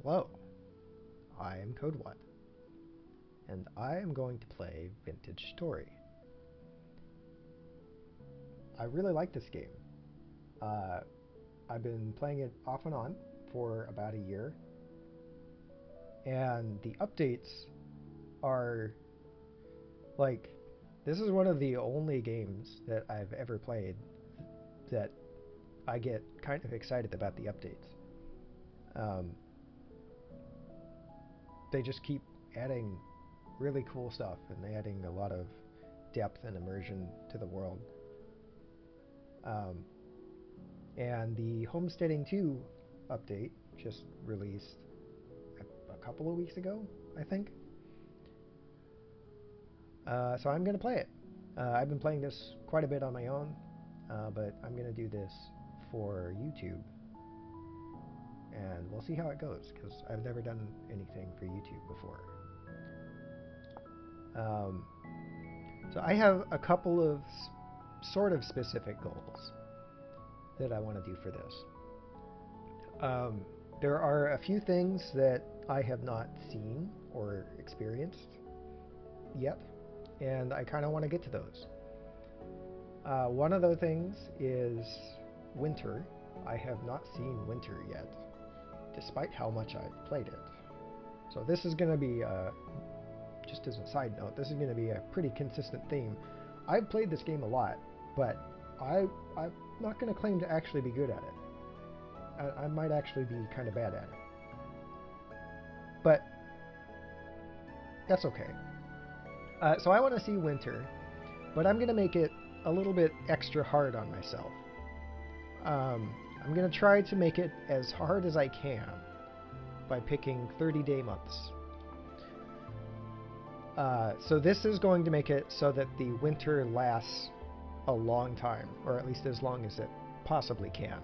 Hello, I am CodeWatt, and I am going to play Vintage Story. I really like this game. I've been playing it off and on for about a year, and the updates are like, this is one of the only games that I've ever played that I get kind of excited about the updates. They just keep adding really cool stuff, and they're adding a lot of depth and immersion to the world. And the Homesteading 2 update just released a couple of weeks ago, I think. So I'm going to play it. I've been playing this quite a bit on my own, but I'm going to do this for YouTube. And we'll see how it goes, because I've never done anything for YouTube before. So I have a couple of sort of specific goals that I want to do for this. There are a few things that I have not seen or experienced yet, and I kind of want to get to those. One of those things is winter. I have not seen winter yet, despite how much I've played it. So this is going to be, just as a side note, this is going to be a pretty consistent theme. I've played this game a lot, but I'm not going to claim to actually be good at it. I might actually be kind of bad at it. But that's okay. So I want to see winter, but I'm going to make it a little bit extra hard on myself. I'm going to try to make it as hard as I can by picking 30-day months. So this is going to make it so that the winter lasts a long time, or at least as long as it possibly can.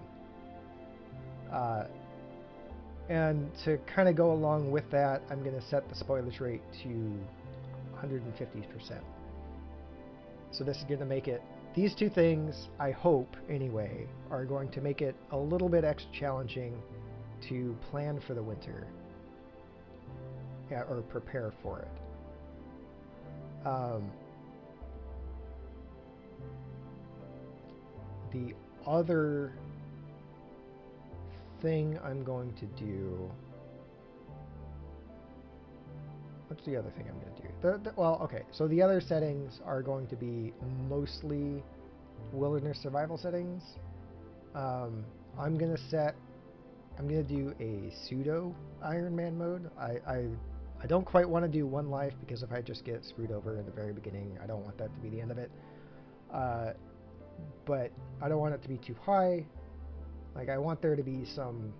And to kind of go along with that, I'm going to set the spoilage rate to 150%. So this is going to make it, these two things, I hope anyway, are going to make it a little bit extra challenging to plan for the winter, or prepare for it. The other thing I'm going to do... What's the other thing I'm going to do? Well, okay, so the other settings are going to be mostly wilderness survival settings. I'm going to do a pseudo Iron Man mode. I don't quite want to do one life, because if I just get screwed over in the very beginning, I don't want that to be the end of it. But I don't want it to be too high. Like, I want there to be some,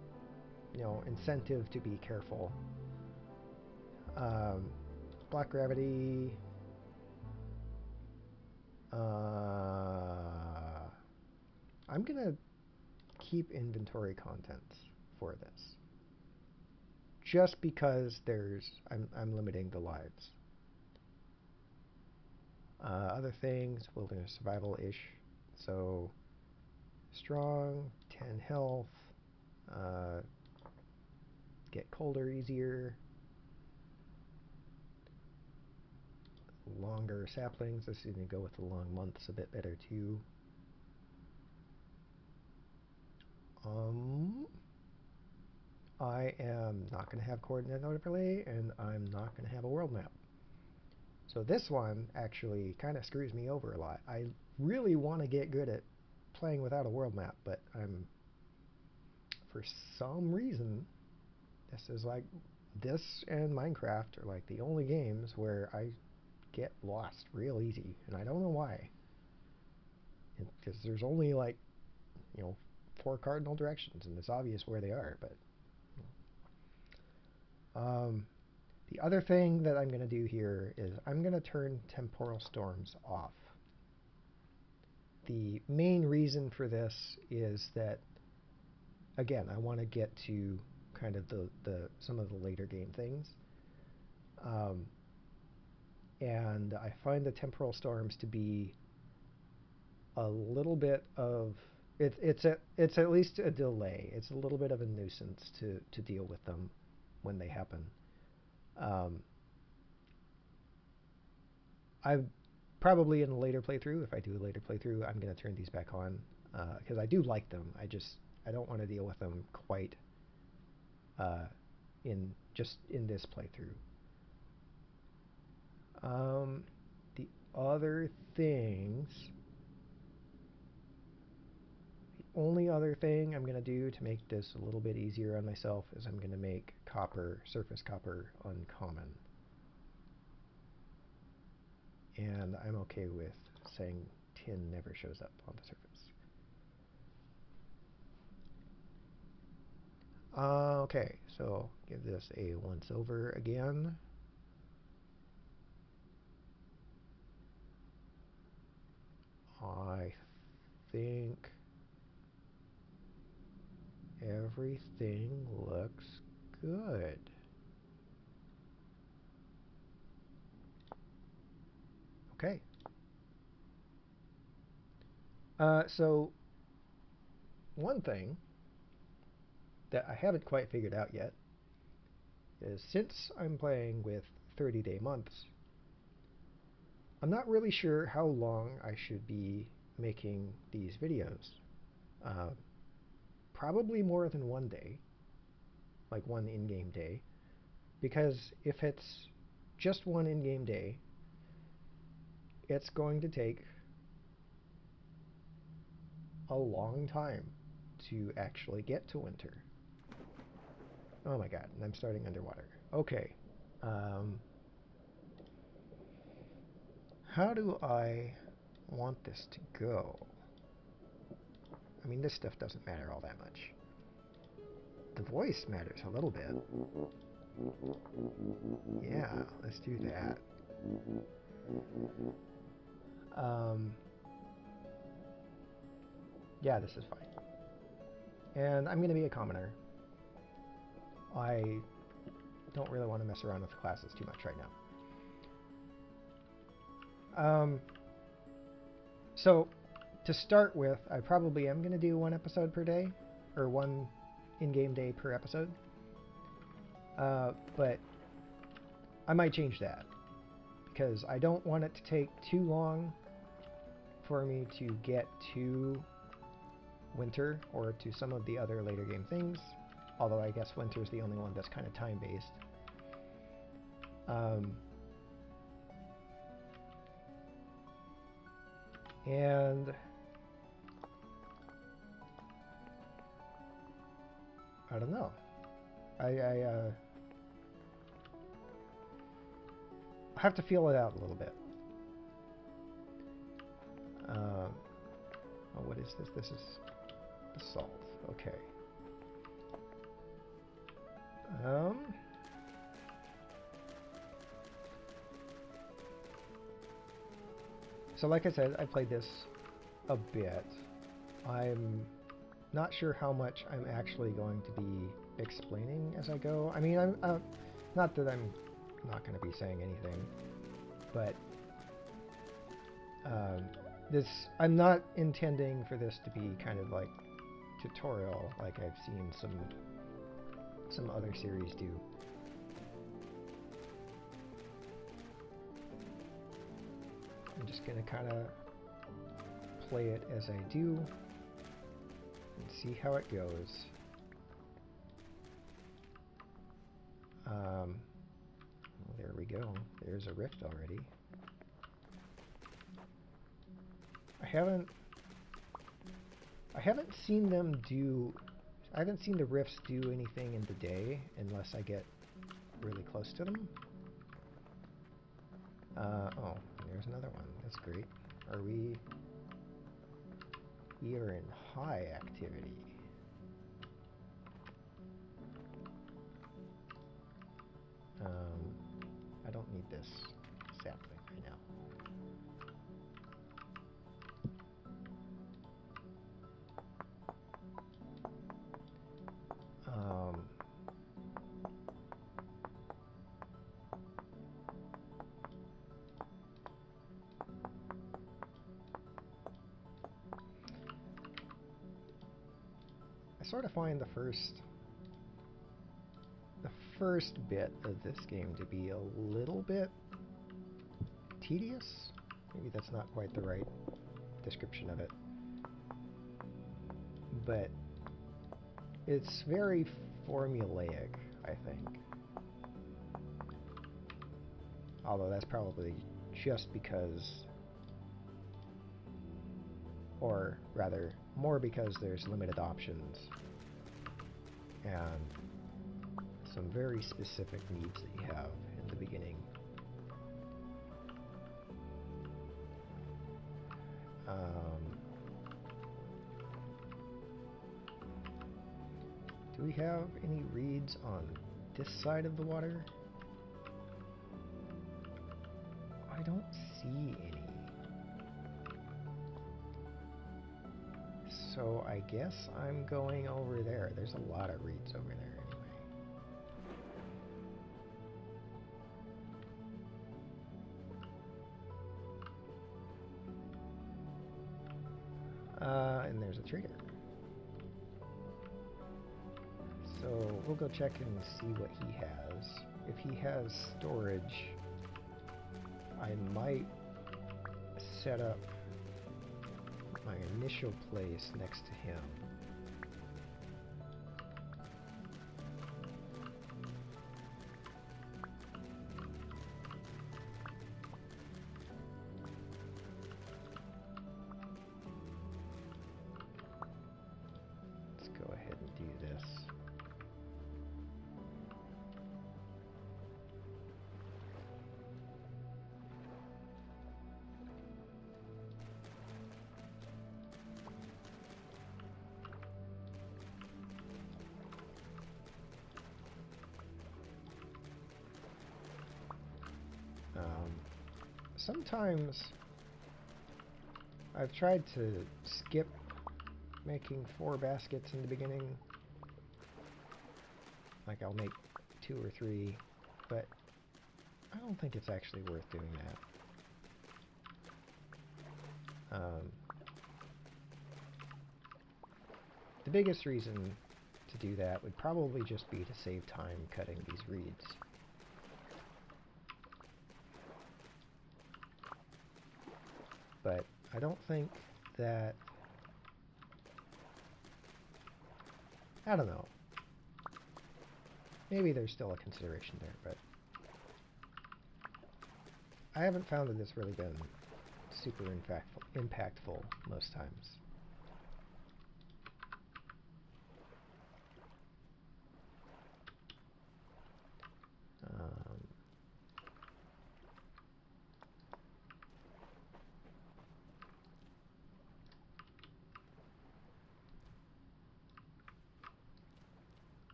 incentive to be careful. Black gravity. I'm gonna keep inventory contents for this, just because I'm limiting the lives. Other things, wilderness survival-ish. So strong, 10 health, get colder easier, longer saplings. This is going to go with the long months a bit better too. I am not going to have coordinate overlay, and I'm not going to have a world map. So this one actually kind of screws me over a lot. I really want to get good at playing without a world map, but for some reason, this and Minecraft are like the only games where I get lost real easy, and I don't know why. Because there's only 4 cardinal directions, and it's obvious where they are, but the other thing that I'm going to do here is I'm going to turn temporal storms off. The main reason for this is that, again, I want to get to kind of some of the later game things. And I find the temporal storms to be a little bit of... It's at least a delay. It's a little bit of a nuisance to deal with them. when they happen. I probably in a later playthrough, if I do a later playthrough, I'm going to turn these back on because I do like them. I don't want to deal with them quite in this playthrough. The other things, the only other thing I'm going to do to make this a little bit easier on myself is I'm going to make surface copper uncommon. And I'm okay with saying tin never shows up on the surface. Okay, so give this a once over again. I think everything looks good. Okay. So one thing that I haven't quite figured out yet is since I'm playing with 30-day months, I'm not really sure how long I should be making these videos. Probably more than one day, like one in-game day, because if it's just one in-game day, it's going to take a long time to actually get to winter. Oh my god, and I'm starting underwater. Okay. How do I want this to go? I mean, this stuff doesn't matter all that much. The voice matters a little bit. Yeah, let's do that. Yeah, this is fine. And I'm going to be a commoner. I don't really want to mess around with the classes too much right now. So, to start with, I probably am going to do one episode per day, or one in-game day per episode. But I might change that, because I don't want it to take too long for me to get to winter, or to some of the other later game things. Although I guess winter is the only one that's kind of time-based. And I don't know. I have to feel it out a little bit. Oh, what is this? This is the salt. Okay. So like I said, I played this a bit. I'm not sure how much I'm actually going to be explaining as I go. I mean, I'm not that I'm not going to be saying anything, but I'm not intending for this to be kind of like tutorial like I've seen some other series do. I'm just going to kind of play it as I do and see how it goes. There we go. There's a rift already. I haven't seen them do... I haven't seen the rifts do anything in the day unless I get really close to them. Oh, there's another one. That's great. We are in high activity. I don't need this sapling right now. I sort of find the first bit of this game to be a little bit tedious. Maybe that's not quite the right description of it. But it's very formulaic, I think. Although that's probably just because, or rather, more because there's limited options and some very specific needs that you have in the beginning. Do we have any reeds on this side of the water? I don't see any. So I guess I'm going over there. There's a lot of reeds over there anyway. And there's a trader. So we'll go check and see what he has. If he has storage, I might set up my initial place next to him. Let's go ahead and do this. Sometimes I've tried to skip making 4 baskets in the beginning. Like I'll make 2 or 3, but I don't think it's actually worth doing that. The biggest reason to do that would probably just be to save time cutting these reeds. But I don't think that, I don't know, maybe there's still a consideration there, but I haven't found that it's really been super impactful most times.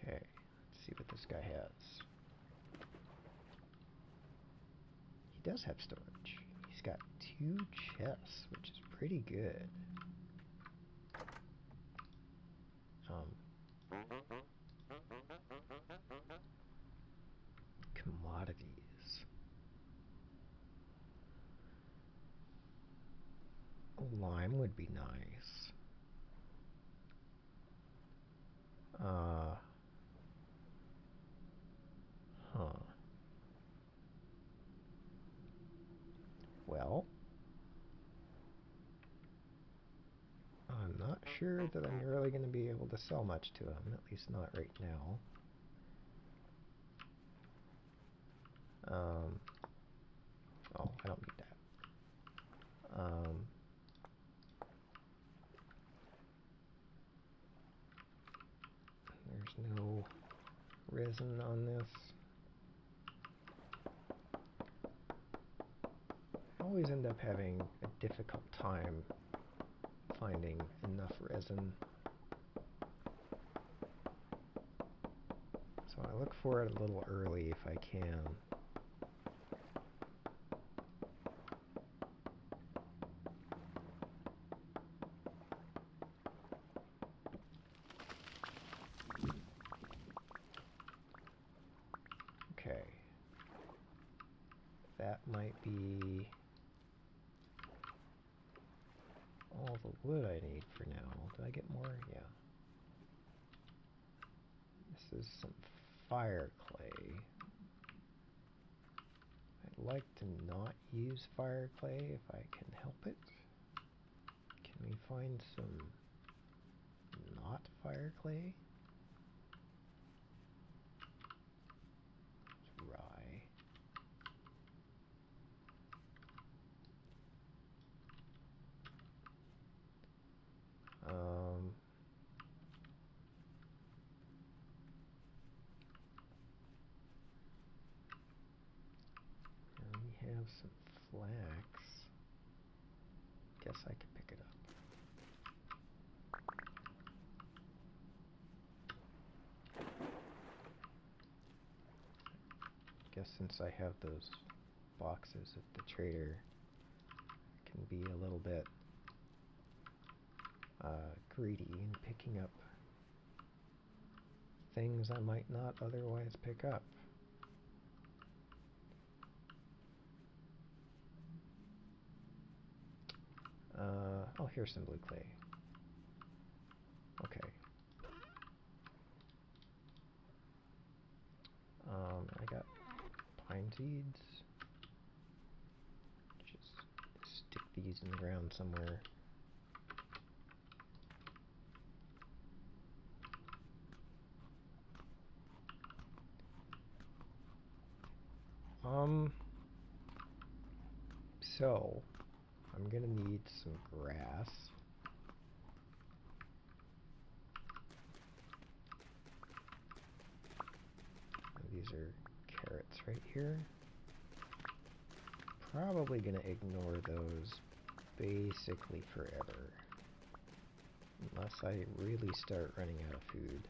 Okay, let's see what this guy has. He does have storage. He's got 2 chests, which is pretty good. Commodities. Lime would be nice. Well, I'm not sure that I'm really going to be able to sell much to him, at least not right now. Oh, I don't need that. There's no resin on this. I always end up having a difficult time finding enough resin. So I look for it a little early if I can. Okay. That might be all the wood I need for now. Did I get more? Yeah. This is some fire clay. I'd like to not use fire clay if I can help it. Can we find some not fire clay? It's rye. And we have some flax. Guess I could pick it up. Guess since I have those boxes at the trader, I can be a little bit greedy in picking up things I might not otherwise pick up. Oh, here's some blue clay. Okay. I got pine seeds. Just stick these in the ground somewhere. So I'm gonna need some grass. These are carrots right here. Probably gonna ignore those basically forever. Unless I really start running out of food.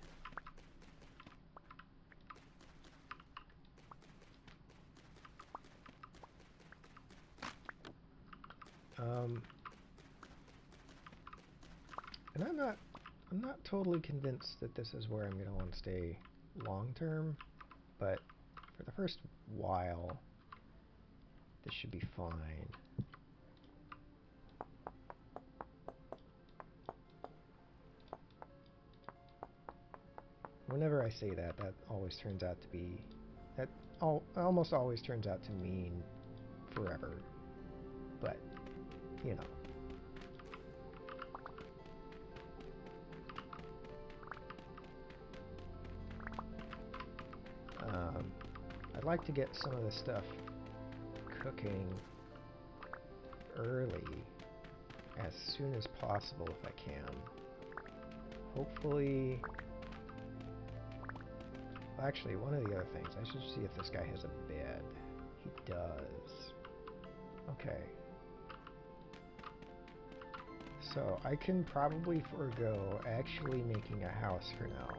And I'm not totally convinced that this is where I'm going to want to stay long term, but for the first while, this should be fine. Whenever I say that, that always turns out to be, almost always turns out to mean forever, but, you know. I'd like to get some of this stuff cooking early, as soon as possible if I can. Hopefully... Well, actually, one of the other things, I should see if this guy has a bed. He does. Okay. So, I can probably forego actually making a house for now.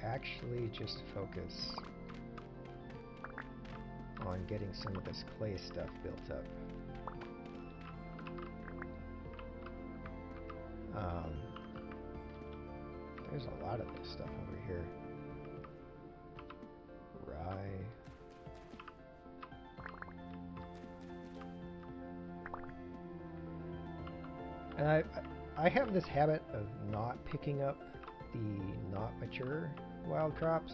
Actually just focus on getting some of this clay stuff built up. There's a lot of this stuff over here. Rye. And I have this habit of not picking up the not mature wild crops.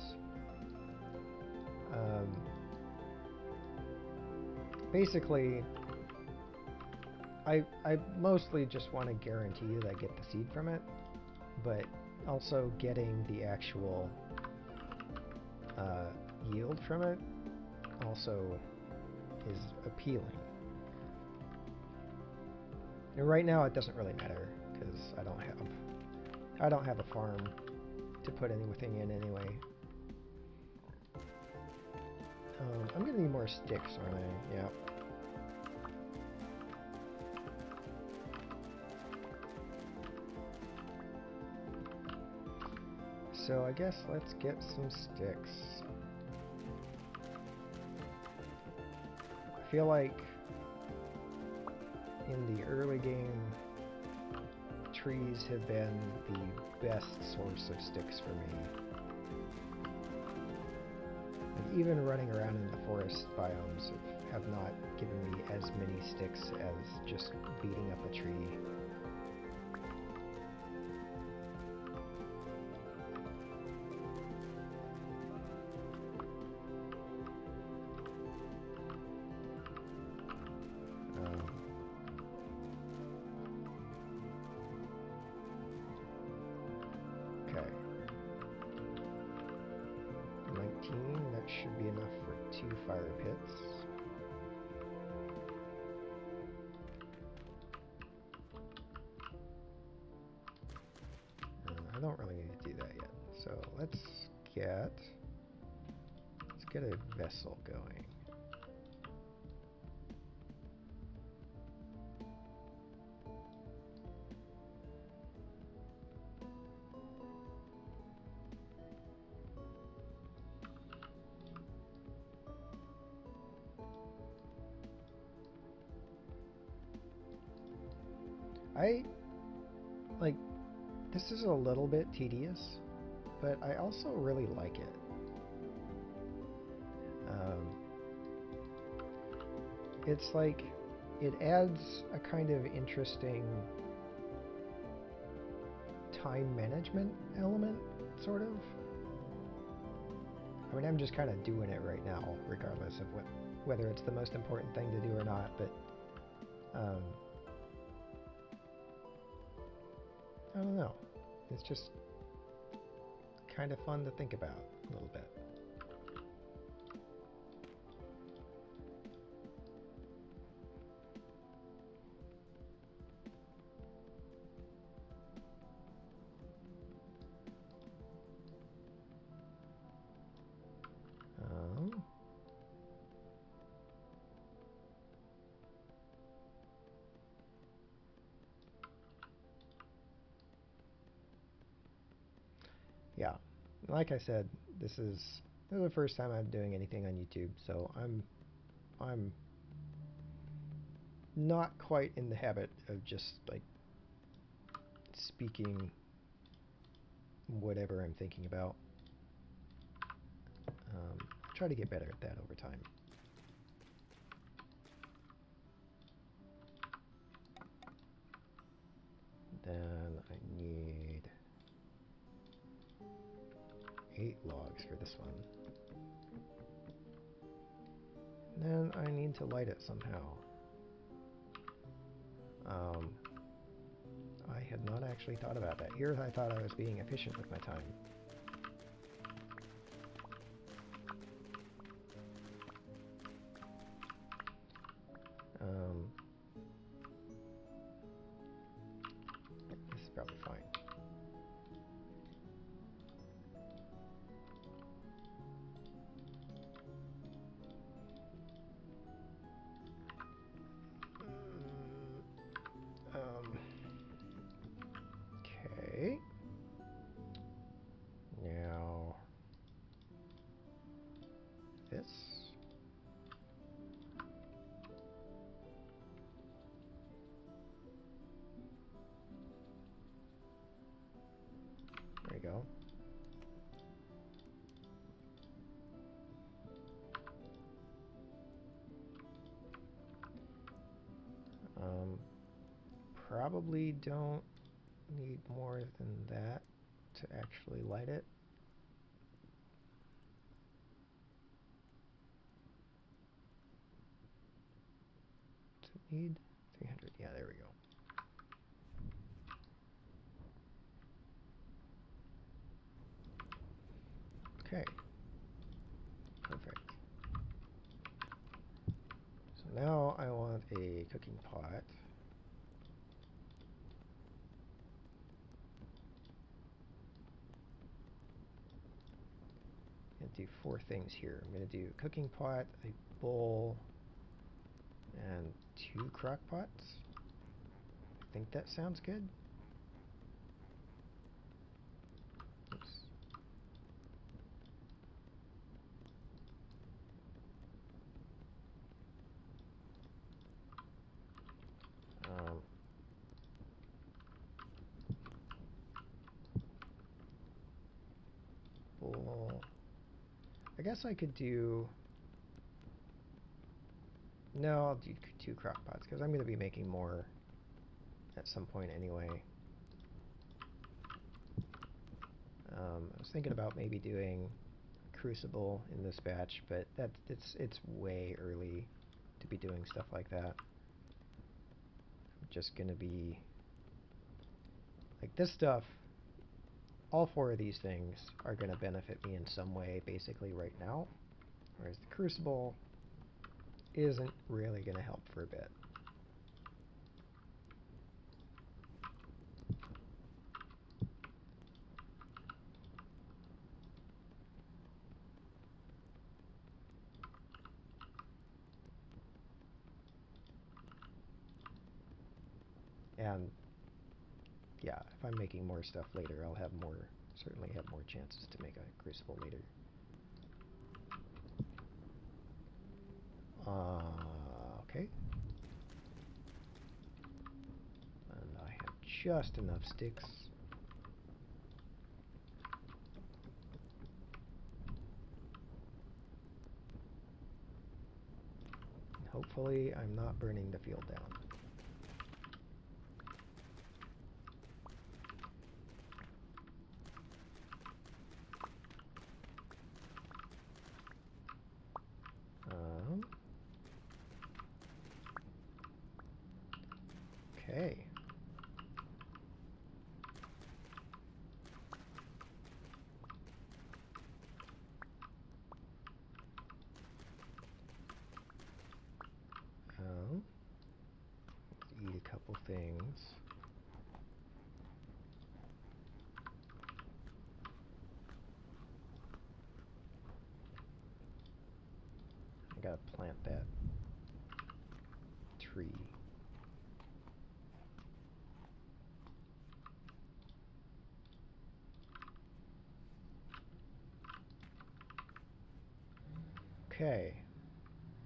Basically, I mostly just want to guarantee that I get the seed from it, but also getting the actual yield from it also is appealing. And right now it doesn't really matter because I don't have a farm to put anything in anyway. I'm gonna need more sticks, aren't I? Yeah. So I guess let's get some sticks. I feel like in the early game, trees have been the best source of sticks for me. And even running around in the forest biomes have not given me as many sticks as just beating up a tree. Okay. 19, that should be enough for 2 fire pits. I don't really need to do that yet. So let's get a vessel going. This is a little bit tedious, but I also really like it. It's like, it adds a kind of interesting time management element, sort of. I mean, I'm just kind of doing it right now, regardless of whether it's the most important thing to do or not, but I don't know. It's just kind of fun to think about a little bit. Yeah, like I said, this is the first time I'm doing anything on YouTube, so I'm not quite in the habit of just like speaking whatever I'm thinking about. I'll try to get better at that over time. Then I need 8 logs for this one. Then I need to light it somehow. I had not actually thought about that. Here I thought I was being efficient with my time. This is probably fine. Okay. Now this. There you go. Probably don't need more than that to actually light it. Does it need 300? Yeah, there we go. Okay. Perfect. So now I want a cooking pot. I'm going to do 4 things here. I'm going to do a cooking pot, a bowl, and 2 crock pots. I think that sounds good. Oops. Bowl. I guess I could do No, I'll do 2 crock pots because I'm going to be making more at some point anyway. I was thinking about maybe doing Crucible in this batch, but it's way early to be doing stuff like that. I'm just going to be like this stuff. All 4 of these things are going to benefit me in some way basically right now, whereas the Crucible isn't really going to help for a bit. And yeah, if I'm making more stuff later, I'll have certainly have more chances to make a Crucible later. Okay. And I have just enough sticks. And hopefully I'm not burning the field down. Okay. Let's eat a couple things. I gotta plant that tree. Okay,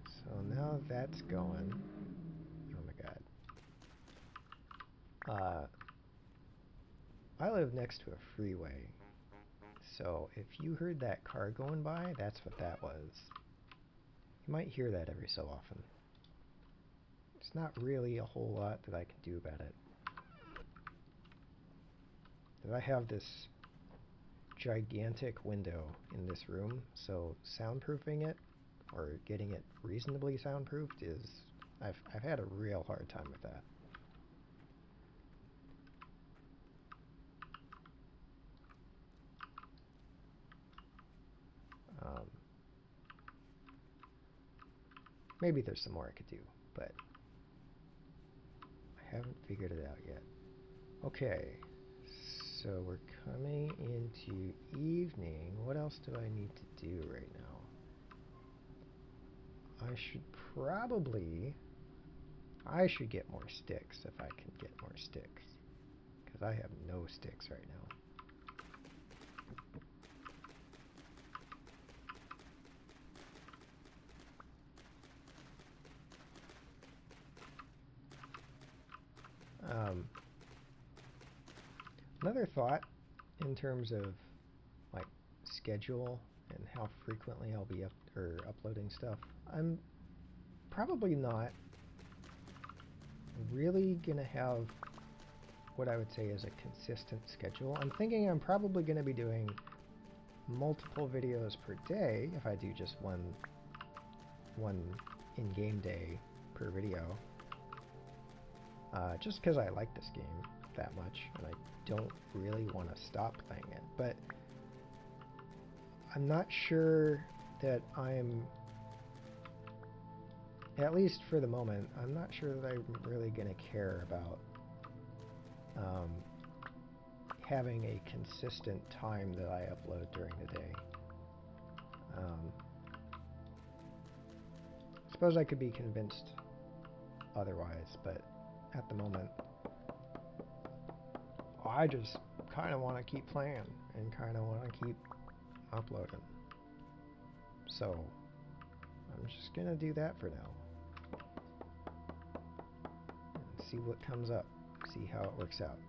so now that's going. Oh my god. I live next to a freeway, so if you heard that car going by, that's what that was. You might hear that every so often. It's not really a whole lot that I can do about it. I have this gigantic window in this room, so soundproofing it or getting it reasonably soundproofed is I've had a real hard time with that. Maybe there's some more I could do, but I haven't figured it out yet. Okay, so we're coming into evening. What else do I need to do right now? I should get more sticks if I can get more sticks, because I have no sticks right now. Another thought in terms of like schedule and how frequently I'll be uploading stuff. I'm probably not really gonna have what I would say is a consistent schedule. I'm thinking I'm probably gonna be doing multiple videos per day if I do just one in-game day per video. Just because I like this game that much and I don't really want to stop playing it, but I'm not sure that at least for the moment, I'm not sure that I'm really going to care about having a consistent time that I upload during the day. I suppose I could be convinced otherwise, but at the moment, I just kind of want to keep playing and kind of want to keep uploading. So, I'm just going to do that for now. And see what comes up. See how it works out.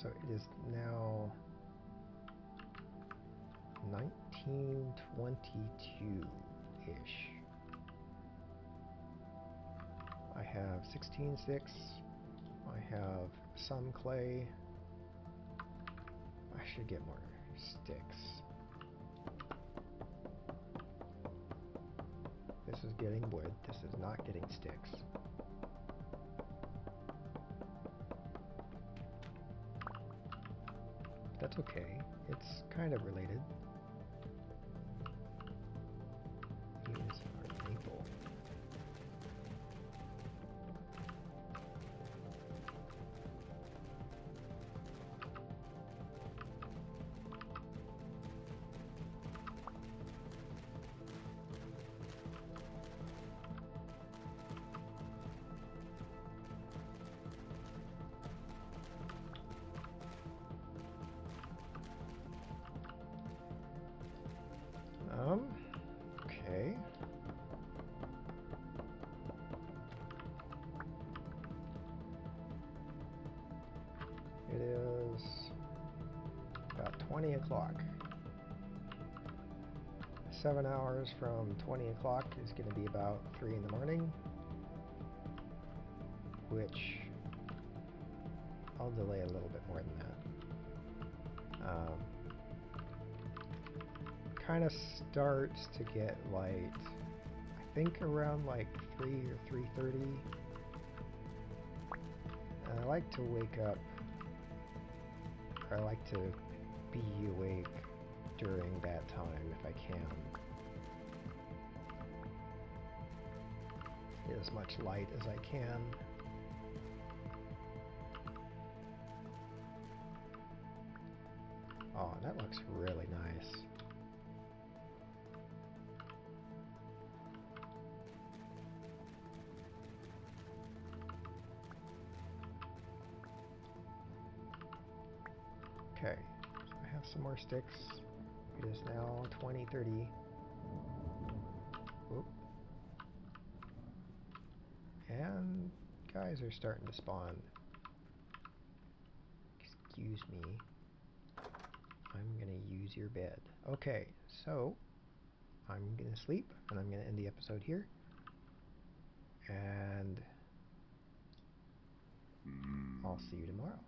So it is now 1922-ish. I have 16 sticks. I have some clay. I should get more sticks. This is getting wood. This is not getting sticks. That's okay. It's kind of related. Use our maple. Okay. It is about 20 o'clock. 7 hours from 20 o'clock is going to be about 3 in the morning, which I'll delay a little bit more than that. Kind of starts to get light, I think around like 3 or 3:30. And I like to wake up, or I like to be awake during that time if I can. Get as much light as I can. Oh, that looks really nice. Okay, so I have some more sticks. It is now 20:30. Oop. And guys are starting to spawn. Excuse me. I'm gonna use your bed. Okay, so I'm gonna sleep and I'm gonna end the episode here. And I'll see you tomorrow.